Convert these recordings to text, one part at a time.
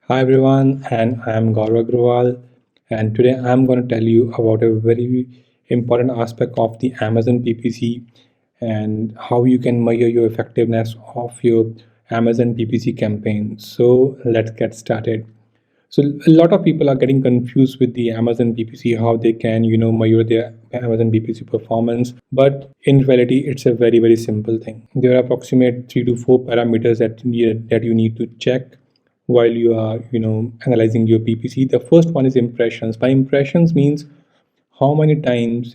Hi everyone, and I am Gaurav Agrawal, and today I am going to tell you about a very important aspect of the Amazon PPC and how you can measure your effectiveness of your Amazon PPC campaign. So let's get started. So a lot of people are getting confused with the Amazon PPC, how they can, measure their Amazon PPC performance. But in reality, it's a very simple thing. There are approximate 3 to 4 parameters that you need to check while you are, analyzing your PPC. The first one is impressions. By impressions means how many times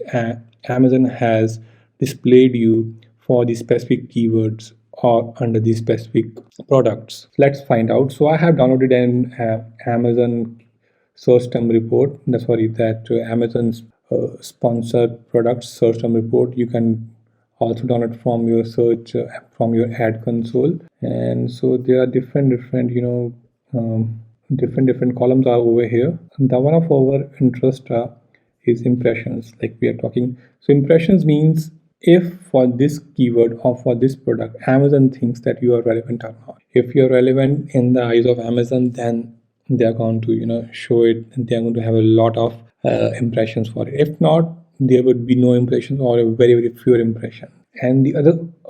Amazon has displayed you for the specific keywords or under the specific products. Let's find out. So I have downloaded an Amazon search term report. Sorry, that Amazon's sponsored products search term report. You can also download from your search from your ad console. And so there are different different columns are over here. And the one of our interest is impressions, like we are talking. So impressions means if for this keyword or for this product Amazon thinks that you are relevant or not. If you're relevant in the eyes of Amazon, then they're going to show it, and they're going to have a lot of impressions for it. If not, there would be no impressions or a very few impressions. And the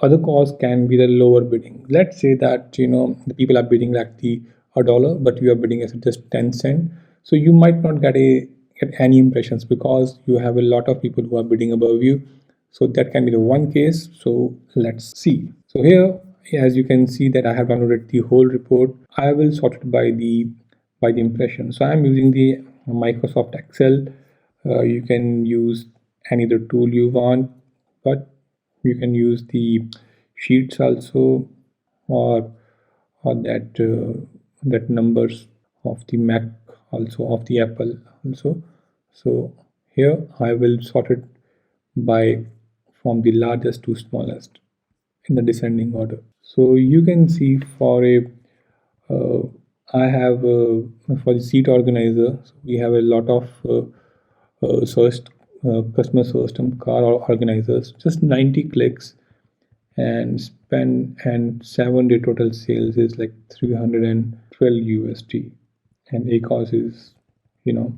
other cause can be the lower bidding. Let's say that the people are bidding like the a dollar, but you are bidding as just 10 cents. So you might not get any impressions because you have a lot of people who are bidding above you. So that can be the one case. So let's see. So here, as you can see that I have downloaded the whole report. I will sort it by the impression. So I'm using the Microsoft Excel. You can use any other tool you want, but you can use the sheets also, or that numbers of the Mac, also of the Apple also. So here I will sort it by from the largest to smallest in the descending order. So you can see for a uh, I have for the seat organizer, so we have a lot of search customer search term car organizers, just 90 clicks, and spend and 7 day total sales is like 312 USD, and ACOS is you know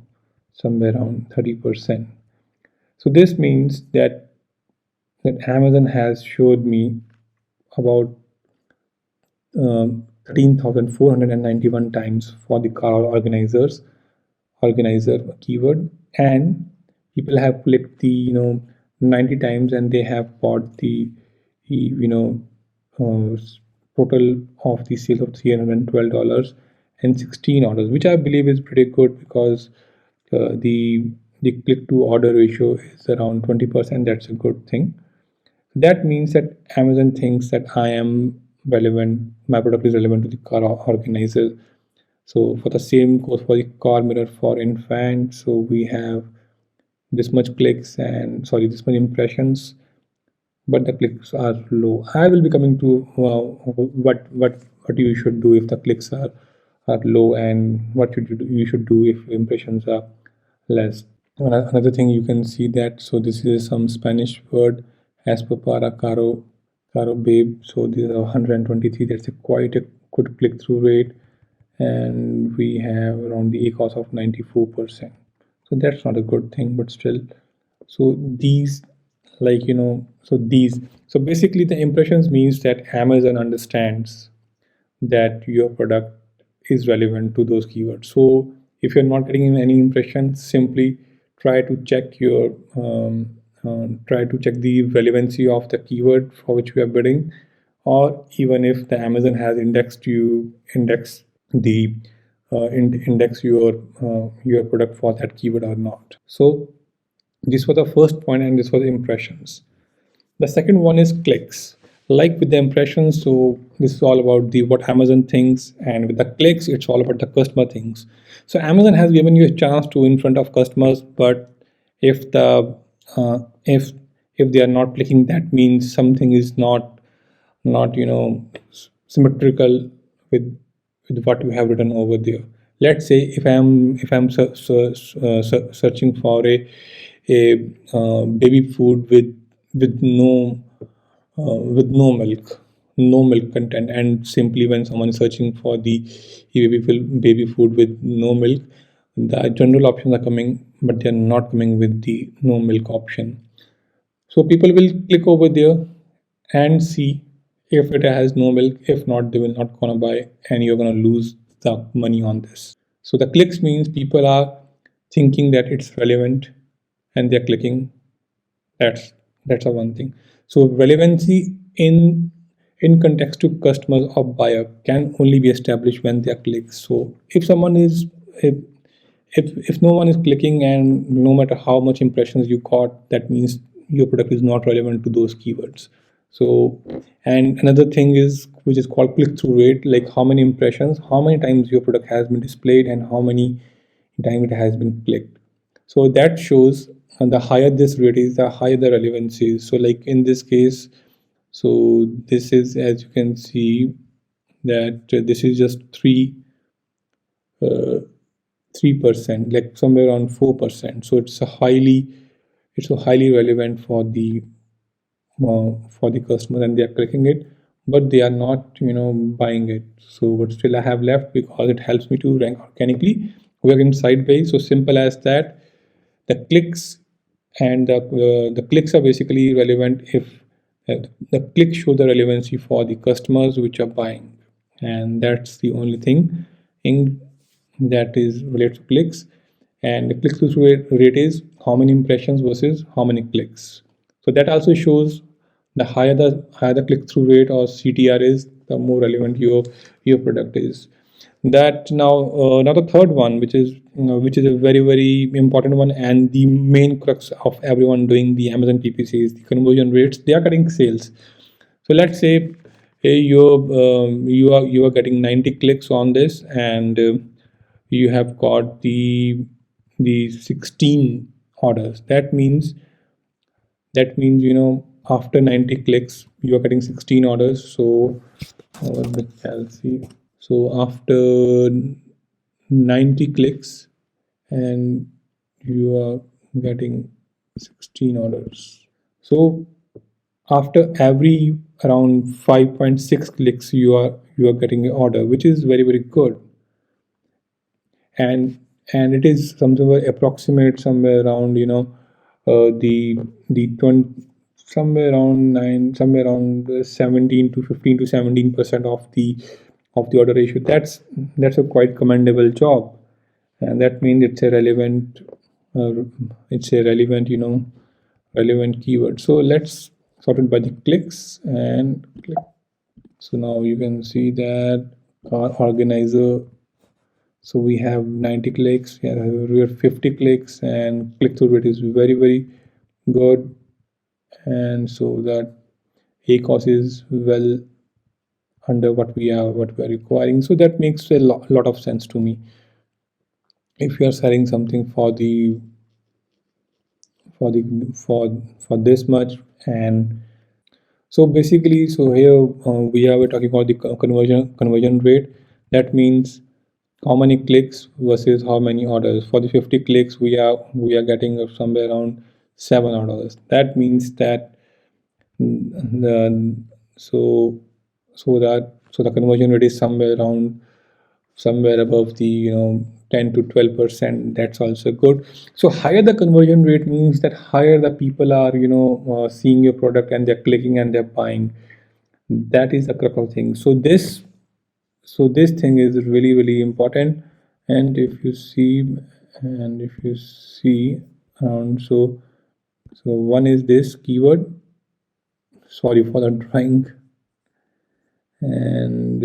somewhere around 30%. So this means that Amazon has showed me about 13,491 times for the car organizer keyword, and people have clicked the 90 times, and they have bought the uh, total of the sale of $312 and 16 orders, which I believe is pretty good because the click to order ratio is around 20%. That's a good thing. That means that Amazon thinks that I am relevant, my product is relevant to the car organizer. So for the same goes for the car mirror for infant. So we have this much clicks and sorry, this much impressions, but the clicks are low. I will be coming to what you should do if the clicks are low, and what you should do if impressions are less. Another thing you can see that, so this is some Spanish word as per para caro babe. So these are 123. That's quite a good click through rate, and we have around the ACOS of 94%. So that's not a good thing, but still. So these, so basically the impressions means that Amazon understands that your product is relevant to those keywords. So if you're not getting any impressions, simply try to check your try to check the relevancy of the keyword for which we are bidding, or even if the Amazon has index the index your product for that keyword or not. So this was the first point, and this was impressions. The second one is clicks. Like with the impressions, so this is all about the what Amazon thinks, and with the clicks, it's all about the customer things. So Amazon has given you a chance to in front of customers, but if the if they are not clicking, that means something is not symmetrical with what you have written over there. Let's say if I'm searching for a baby food with no milk, no milk content, and simply when someone is searching for the baby food with no milk, the general options are coming, but they are not coming with the no milk option. So people will click over there and see if it has no milk. If not, they will not gonna buy, and you're gonna lose the money on this. So the clicks means people are thinking that it's relevant and they're clicking. That's a one thing. So relevancy in context to customers or buyer can only be established when they are clicked. So if someone is if if no one is clicking, and no matter how much impressions you got, that means your product is not relevant to those keywords. So, and another thing is which is called click through rate, like how many impressions, how many times your product has been displayed, and how many time it has been clicked. So that shows, the higher this rate is, the higher the relevance is. So like in this case, so this is, as you can see, that this is just 3%, like somewhere around 4%. So it's a highly relevant for the customer, and they are clicking it, but they are not buying it. So but still I have left because it helps me to rank organically. We are in sideways, so simple as that. The clicks and the clicks are basically relevant if the clicks show the relevancy for the customers which are buying, and that's the only thing in that is related to clicks. And the click through rate is how many impressions versus how many clicks. So that also shows the higher the click through rate or CTR is, the more relevant your product is. That now the third one, which is a very important one, and the main crux of everyone doing the Amazon PPC, is the conversion rates. They are getting sales. So let's say, hey, you are getting 90 clicks on this, and you have got the 16 orders. That means after 90 clicks you are getting 16 orders. So the calci. So after 90 clicks, and you are getting 16 orders. So after every around 5.6 clicks, you are getting an order, which is very good. and and it is somewhere approximate, somewhere around the 20, somewhere around 17 to 15 to 17% of the order ratio. That's a quite commendable job, and that means uh, it's a relevant relevant keyword. So let's sort it by the clicks and click. So now you can see that car organizer. So we have 90 clicks, yeah, we have 50 clicks, and click through rate is very good. And so that ACOS is well under what we are requiring. So that makes a lot of sense to me. If you are selling something for the for this much. And so basically, so here we are talking about the conversion rate. That means how many clicks versus how many orders. For the 50 clicks, we are getting somewhere around 7 orders. That means that the so so the conversion rate is somewhere above the 10 to 12%. That's also good. So higher the conversion rate means that higher the people are seeing your product, and they're clicking and they're buying. That is the crux of thing. So this thing is really important. And if you see around, so one is this keyword. Sorry for the drawing. And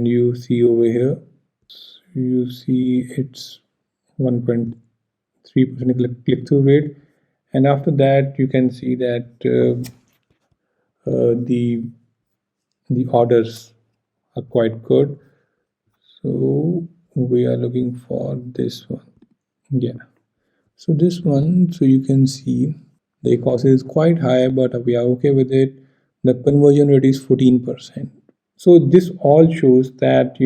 you see over here, you see it's 1.3% click-through rate. And after that you can see that the orders are quite good. So we are looking for this one. Yeah, so this one, so you can see the cost is quite high, but we are okay with it. The conversion rate is 14%. So this all shows that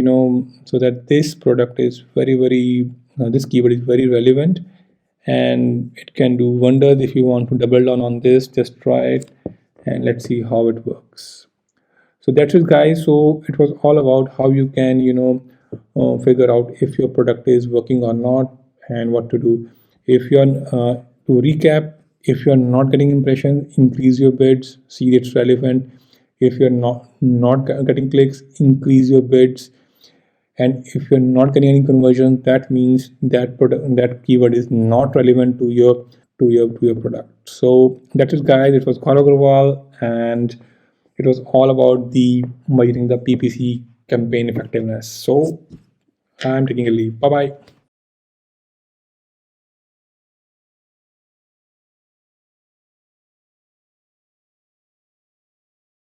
so that this product is very this keyword is very relevant, and it can do wonders. If you want to double down on this, just try it. and let's see how it works. So that's it, guys. So it was all about how you can figure out if your product is working or not and what to do. If you're To recap, if you're not getting impression, increase your bids, see it's relevant. If you're not getting clicks, increase your bids. And if you're not getting any conversion, that means that product, that keyword is not relevant to your product. So that is, guys, it was Gaurav Agarwal, and it was all about the measuring the PPC campaign effectiveness. So I'm taking a leave. Bye bye.